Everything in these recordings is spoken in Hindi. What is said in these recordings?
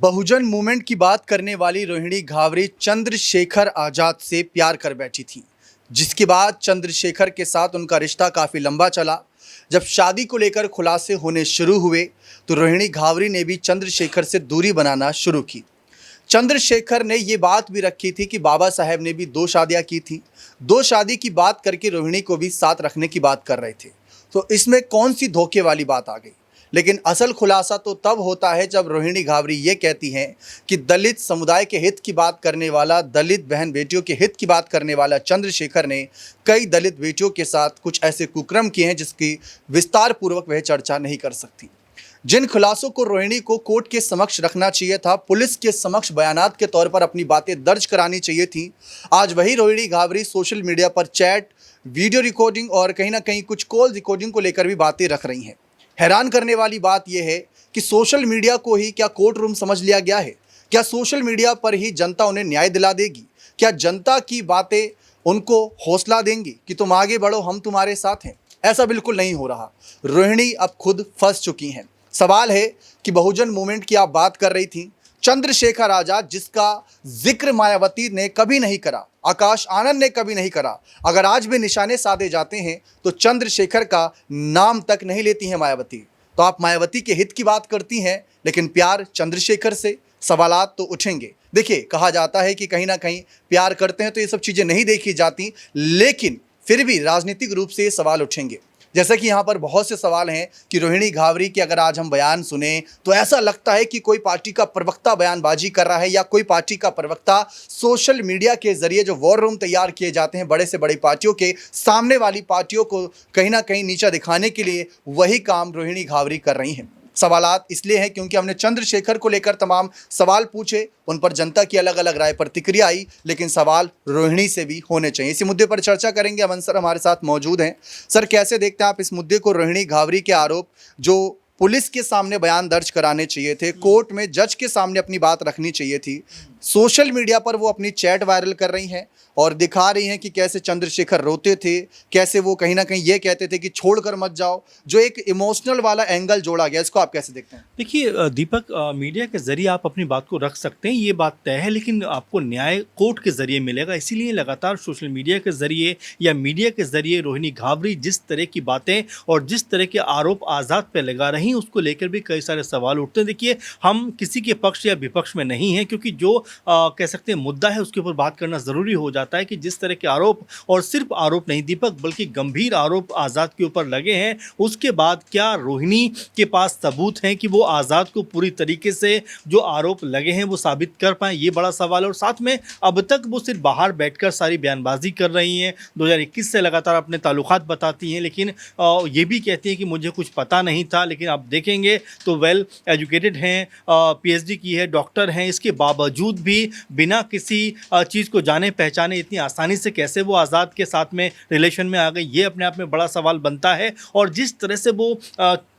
बहुजन मूवमेंट की बात करने वाली रोहिणी घावरी चंद्रशेखर आजाद से प्यार कर बैठी थी, जिसके बाद चंद्रशेखर के साथ उनका रिश्ता काफ़ी लंबा चला। जब शादी को लेकर खुलासे होने शुरू हुए तो रोहिणी घावरी ने भी चंद्रशेखर से दूरी बनाना शुरू की। चंद्रशेखर ने ये बात भी रखी थी कि बाबा साहेब ने भी 2 शादियां की थी। 2 शादी की बात करके रोहिणी को भी साथ रखने की बात कर रहे थे। तो इसमें कौन सी धोखे वाली बात आ गई? लेकिन असल खुलासा तो तब होता है जब रोहिणी घावरी ये कहती हैं कि दलित समुदाय के हित की बात करने वाला, दलित बहन बेटियों के हित की बात करने वाला चंद्रशेखर ने कई दलित बेटियों के साथ कुछ ऐसे कुकर्म किए हैं जिसकी विस्तार पूर्वक वह चर्चा नहीं कर सकती। जिन खुलासों को रोहिणी को कोर्ट के समक्ष रखना चाहिए था, पुलिस के समक्ष बयानात के तौर पर अपनी बातें दर्ज करानी चाहिए थी, आज वही रोहिणी घावरी सोशल मीडिया पर चैट, वीडियो रिकॉर्डिंग और कहीं ना कहीं कुछ कॉल रिकॉर्डिंग को लेकर भी बातें रख रही हैं। हैरान करने वाली बात यह है कि सोशल मीडिया को ही क्या कोर्ट रूम समझ लिया गया है? क्या सोशल मीडिया पर ही जनता उन्हें न्याय दिला देगी? क्या जनता की बातें उनको हौसला देंगी कि तुम आगे बढ़ो, हम तुम्हारे साथ हैं? ऐसा बिल्कुल नहीं हो रहा। रोहिणी अब खुद फंस चुकी हैं। सवाल है कि बहुजन मूवमेंट की आप बात कर रही थी, चंद्रशेखर आजाद जिसका जिक्र मायावती ने कभी नहीं करा, आकाश आनंद ने कभी नहीं करा, अगर आज भी निशाने साधे जाते हैं तो चंद्रशेखर का नाम तक नहीं लेती हैं मायावती। तो आप मायावती के हित की बात करती हैं, लेकिन प्यार चंद्रशेखर से, सवालात तो उठेंगे। देखिए, कहा जाता है कि कहीं ना कहीं प्यार करते हैं तो ये सब चीज़ें नहीं देखी जाती, लेकिन फिर भी राजनीतिक रूप से ये सवाल उठेंगे। जैसे कि यहाँ पर बहुत से सवाल हैं कि रोहिणी घावरी के अगर आज हम बयान सुने तो ऐसा लगता है कि कोई पार्टी का प्रवक्ता बयानबाजी कर रहा है, या कोई पार्टी का प्रवक्ता सोशल मीडिया के जरिए जो वॉर रूम तैयार किए जाते हैं बड़े से बड़ी पार्टियों के, सामने वाली पार्टियों को कहीं ना कहीं नीचा दिखाने के लिए वही काम रोहिणी घावरी कर रही हैं। सवालात इसलिए हैं क्योंकि हमने चंद्रशेखर को लेकर तमाम सवाल पूछे, उन पर जनता की अलग अलग राय प्रतिक्रिया आई, लेकिन सवाल रोहिणी से भी होने चाहिए। इसी मुद्दे पर चर्चा करेंगे। अमन सर हमारे साथ मौजूद हैं। सर, कैसे देखते हैं आप इस मुद्दे को? रोहिणी घावरी के आरोप जो पुलिस के सामने बयान दर्ज कराने चाहिए थे, कोर्ट में जज के सामने अपनी बात रखनी चाहिए थी, सोशल मीडिया पर वो अपनी चैट वायरल कर रही हैं और दिखा रही हैं कि कैसे चंद्रशेखर रोते थे, कैसे वो कहीं ना कहीं ये कहते थे कि छोड़कर मत जाओ, जो एक इमोशनल वाला एंगल जोड़ा गया, इसको आप कैसे देखते हैं? देखिए दीपक, मीडिया के ज़रिए आप अपनी बात को रख सकते हैं, ये बात तय है, लेकिन आपको न्याय कोर्ट के ज़रिए मिलेगा। इसीलिए लगातार सोशल मीडिया के ज़रिए या मीडिया के ज़रिए रोहिणी घावरी जिस तरह की बातें और जिस तरह के आरोप आज़ाद पे लगा रही हैं, उसको लेकर भी कई सारे सवाल उठते हैं। देखिए, हम किसी के पक्ष या विपक्ष में नहीं हैं, क्योंकि जो कह सकते हैं मुद्दा है उसके ऊपर बात करना ज़रूरी हो जाता है कि जिस तरह के आरोप, और सिर्फ आरोप नहीं दीपक, बल्कि गंभीर आरोप आज़ाद के ऊपर लगे हैं, उसके बाद क्या रोहिणी के पास सबूत हैं कि वो आज़ाद को पूरी तरीके से जो आरोप लगे हैं वो साबित कर पाएँ? ये बड़ा सवाल है। और साथ में अब तक वो सिर्फ बाहर बैठकर सारी बयानबाजी कर रही हैं, 2021 से लगातार अपने ताल्लुकात बताती हैं, लेकिन ये भी कहती हैं कि मुझे कुछ पता नहीं था। लेकिन आप देखेंगे तो वेल एजुकेटेड हैं, PhD की है, डॉक्टर हैं, इसके बावजूद भी बिना किसी चीज़ को जाने पहचाने इतनी आसानी से कैसे वो आज़ाद के साथ में रिलेशन में आ गई, ये अपने आप में बड़ा सवाल बनता है। और जिस तरह से वो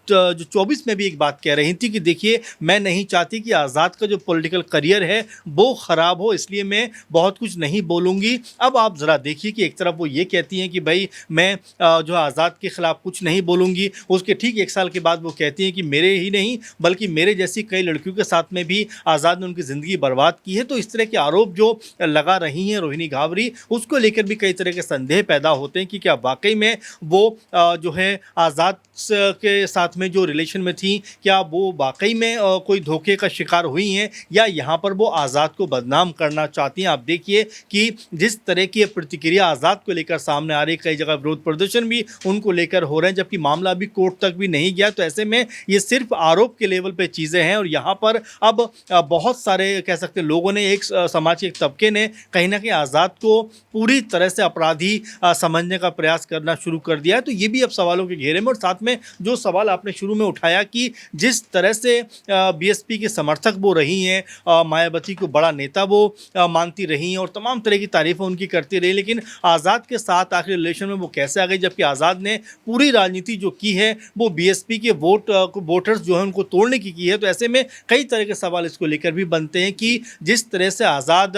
जो 24 में भी एक बात कह रही थी कि देखिए, मैं नहीं चाहती कि आज़ाद का जो पॉलिटिकल करियर है वो ख़राब हो, इसलिए मैं बहुत कुछ नहीं बोलूँगी। अब आप ज़रा देखिए कि एक तरफ वो ये कहती हैं कि भाई मैं जो आज़ाद के ख़िलाफ़ कुछ नहीं बोलूँगी, उसके ठीक 1 साल के बाद वो कहती हैं कि मेरे ही नहीं बल्कि मेरे जैसी कई लड़कियों के साथ में भी आज़ाद ने उनकी ज़िंदगी बर्बाद की है। तो इस तरह के आरोप जो लगा रही हैं रोहिणी घावरी, उसको लेकर भी कई तरह के संदेह पैदा होते हैं कि क्या वाकई में वो जो है आज़ाद के साथ में जो रिलेशन में थी, क्या वो वाकई में कोई धोखे का शिकार हुई हैं, या यहाँ पर वो आज़ाद को बदनाम करना चाहती हैं? आप देखिए कि जिस तरह की प्रतिक्रिया आज़ाद को लेकर सामने आ रही, कई जगह विरोध प्रदर्शन भी उनको लेकर हो रहे हैं, जबकि मामला अभी कोर्ट तक भी नहीं गया। तो ऐसे में ये सिर्फ आरोप के लेवल पे चीज़ें हैं, और यहाँ पर अब बहुत सारे कह सकते हैं लोगों ने, एक समाज के एक तबके ने कहीं ना कहीं आज़ाद को पूरी तरह से अपराधी समझने का प्रयास करना शुरू कर दिया है। तो ये भी अब सवालों के घेरे में। और साथ में जो सवाल आपने शुरू में उठाया कि जिस तरह से BSP के समर्थक वो रही हैं, मायावती को बड़ा नेता वो मानती रही हैं और तमाम तरह की तारीफ़ें उनकी करती रही, लेकिन आज़ाद के साथ आखिर रिलेशन में वो कैसे आ गई, जबकि आज़ाद ने पूरी राजनीति जो की है वो BSP के वोटर्स जो हैं उनको तोड़ने की है। तो ऐसे में कई तरह के सवाल इसको लेकर भी बनते हैं कि जिस तरह से आज़ाद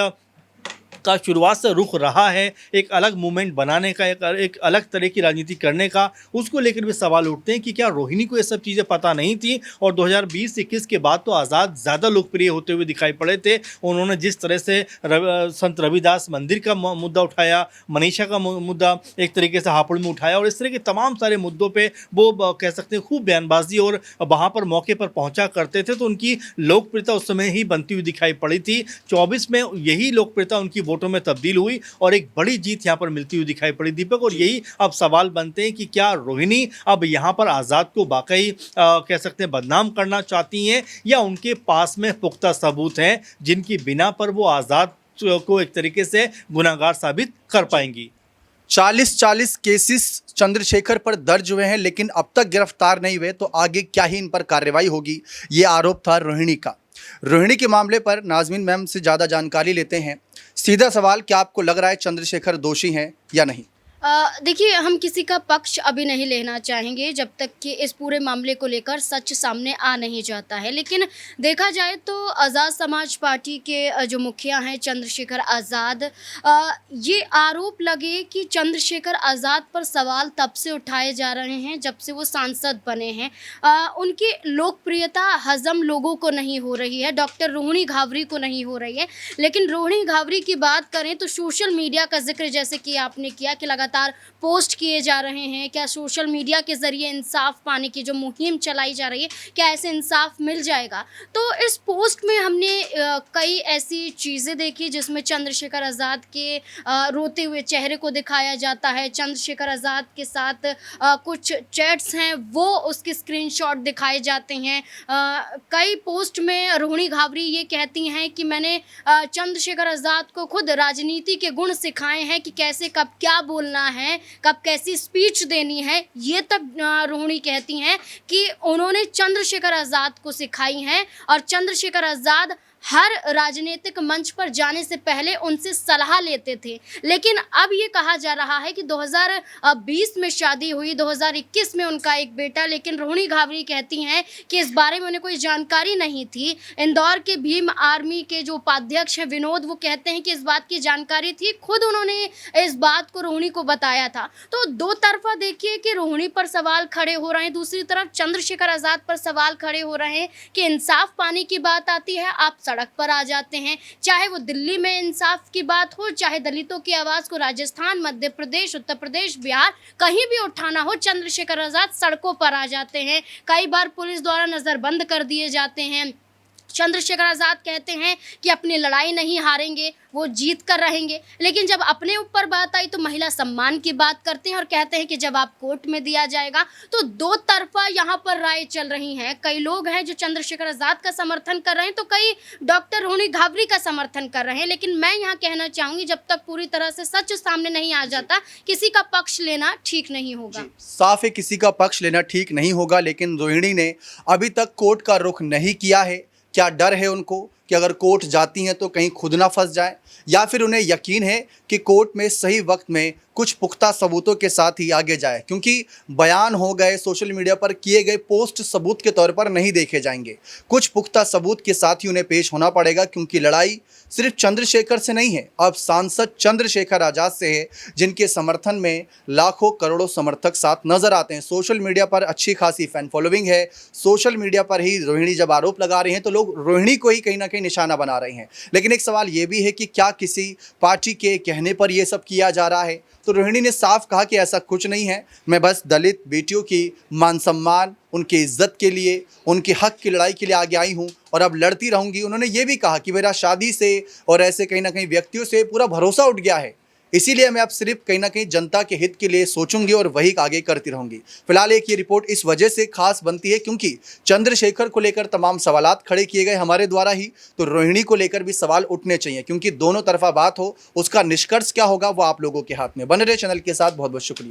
का शुरुआत से रुख रहा है, एक अलग मूवमेंट बनाने का, एक अलग तरह की राजनीति करने का, उसको लेकर भी सवाल उठते हैं कि क्या रोहिणी को ये सब चीज़ें पता नहीं थी। और 2020-21 के बाद तो आज़ाद ज़्यादा लोकप्रिय होते हुए दिखाई पड़े थे। उन्होंने जिस तरह से संत रविदास मंदिर का मुद्दा उठाया, मनीषा का मुद्दा एक तरीके से हापुड़ में उठाया, और इस तरह के तमाम सारे मुद्दों पर वो कह सकते हैं खूब बयानबाजी और वहाँ पर मौके पर पहुँचा करते थे, तो उनकी लोकप्रियता उस समय ही बनती हुई दिखाई पड़ी थी। 24 में यही लोकप्रियता उनकी वोटों में तब्दील हुई और एक बड़ी जीत यहाँ पर मिलती हुई दिखाई पड़ी दीपक। और यही अब सवाल बनते हैं कि क्या रोहिणी अब यहाँ पर आज़ाद को वाकई कह सकते हैं बदनाम करना चाहती हैं, या उनके पास में पुख्ता सबूत हैं जिनकी बिना पर वो आज़ाद को एक तरीके से गुनाहगार साबित कर पाएंगी। 40-40 केसेस चंद्रशेखर पर दर्ज हुए हैं, लेकिन अब तक गिरफ्तार नहीं हुए, तो आगे क्या ही इन पर कार्रवाई होगी, ये आरोप था रोहिणी का। रोहिणी के मामले पर नाज़मीन मैम से ज़्यादा जानकारी लेते हैं। सीधा सवाल, क्या आपको लग रहा है चंद्रशेखर दोषी हैं या नहीं? देखिए, हम किसी का पक्ष अभी नहीं लेना चाहेंगे जब तक कि इस पूरे मामले को लेकर सच सामने आ नहीं जाता है। लेकिन देखा जाए तो आज़ाद समाज पार्टी के जो मुखिया हैं चंद्रशेखर आज़ाद, ये आरोप लगे कि चंद्रशेखर आज़ाद पर सवाल तब से उठाए जा रहे हैं जब से वो सांसद बने हैं। उनकी लोकप्रियता हज़म लोगों को नहीं हो रही है, डॉक्टर रोहिणी घावरी को नहीं हो रही है। लेकिन रोहिणी घावरी की बात करें तो सोशल मीडिया का जिक्र जैसे कि आपने किया कि लगातार पोस्ट किए जा रहे हैं, क्या सोशल मीडिया के ज़रिए इंसाफ पाने की जो मुहिम चलाई जा रही है, क्या ऐसे इंसाफ मिल जाएगा? तो इस पोस्ट में हमने कई ऐसी चीज़ें देखी जिसमें चंद्रशेखर आज़ाद के रोते हुए चेहरे को दिखाया जाता है। चंद्रशेखर आज़ाद के साथ कुछ चैट्स हैं, वो उसके स्क्रीनशॉट दिखाए जाते हैं। कई पोस्ट में रोहिणी घावरी ये कहती हैं कि मैंने चंद्रशेखर आज़ाद को खुद राजनीति के गुण सिखाए हैं कि कैसे कब क्या बोलना है, कब कैसी स्पीच देनी है, ये तक रोहिणी कहती हैं कि उन्होंने चंद्रशेखर आज़ाद को सिखाई हैं। और चंद्रशेखर आज़ाद हर राजनीतिक मंच पर जाने से पहले उनसे सलाह लेते थे। लेकिन अब ये कहा जा रहा है कि 2020 में शादी हुई, 2021 में उनका एक बेटा, लेकिन रोहिणी घावरी कहती हैं कि इस बारे में उन्हें कोई जानकारी नहीं थी। इंदौर के भीम आर्मी के जो उपाध्यक्ष हैं विनोद, वो कहते हैं कि इस बात की जानकारी थी, खुद उन्होंने इस बात को रोहिणी को बताया था। तो दो तरफा देखिए कि रोहिणी पर सवाल खड़े हो रहे हैं, दूसरी तरफ चंद्रशेखर आज़ाद पर सवाल खड़े हो रहे हैं कि इंसाफ पाने की बात आती है, आप सड़क पर आ जाते हैं। चाहे वो दिल्ली में इंसाफ की बात हो, चाहे दलितों की आवाज़ को राजस्थान, मध्य प्रदेश, उत्तर प्रदेश, बिहार कहीं भी उठाना हो, चंद्रशेखर आज़ाद सड़कों पर आ जाते हैं। कई बार पुलिस द्वारा नज़रबंद कर दिए जाते हैं। चंद्रशेखर आज़ाद कहते हैं कि अपनी लड़ाई नहीं हारेंगे, वो जीत कर रहेंगे। लेकिन जब अपने ऊपर बात आई तो महिला सम्मान की बात करते हैं और कहते हैं कि जवाब कोर्ट में दिया जाएगा। तो दो तरफा यहाँ पर राय चल रही हैं। कई लोग हैं जो चंद्रशेखर आज़ाद का समर्थन कर रहे हैं, तो कई डॉक्टर रोहिणी घावरी का समर्थन कर रहे हैं। लेकिन मैं यहाँ कहना चाहूँगी, जब तक पूरी तरह से सच सामने नहीं आ जाता, किसी का पक्ष लेना ठीक नहीं होगा। साफ है, किसी का पक्ष लेना ठीक नहीं होगा। लेकिन रोहिणी ने अभी तक कोर्ट का रुख नहीं किया है। क्या डर है उनको कि अगर कोर्ट जाती हैं तो कहीं खुद ना फंस जाए, या फिर उन्हें यकीन है कि कोर्ट में सही वक्त में कुछ पुख्ता सबूतों के साथ ही आगे जाए, क्योंकि बयान हो गए, सोशल मीडिया पर किए गए पोस्ट सबूत के तौर पर नहीं देखे जाएंगे, कुछ पुख्ता सबूत के साथ ही उन्हें पेश होना पड़ेगा। क्योंकि लड़ाई सिर्फ चंद्रशेखर से नहीं है, अब सांसद चंद्रशेखर आज़ाद से है, जिनके समर्थन में लाखों करोड़ों समर्थक साथ नजर आते हैं। सोशल मीडिया पर अच्छी खासी फैन फॉलोइंग है। सोशल मीडिया पर ही रोहिणी जब आरोप लगा रही हैं तो लोग रोहिणी को ही कहीं ना कहीं निशाना बना रहे हैं। लेकिन एक सवाल ये भी है कि क्या किसी पार्टी के कहने पर यह सब किया जा रहा है? तो रोहिणी ने साफ कहा कि ऐसा कुछ नहीं है, मैं बस दलित बेटियों की मान सम्मान, उनकी इज्जत के लिए, उनके हक की लड़ाई के लिए आगे आई हूं और अब लड़ती रहूंगी। उन्होंने ये भी कहा कि मेरा शादी से और ऐसे कहीं ना कहीं व्यक्तियों से पूरा भरोसा उठ गया है, इसीलिए मैं अब सिर्फ कहीं ना कहीं जनता के हित के लिए सोचूंगी और वही आगे करती रहूंगी। फिलहाल एक ये रिपोर्ट इस वजह से खास बनती है क्योंकि चंद्रशेखर को लेकर तमाम सवालात खड़े किए गए हमारे द्वारा ही, तो रोहिणी को लेकर भी सवाल उठने चाहिए, क्योंकि दोनों तरफा बात हो, उसका निष्कर्ष क्या होगा वो आप लोगों के हाथ में। बने रहे चैनल के साथ, बहुत बहुत शुक्रिया।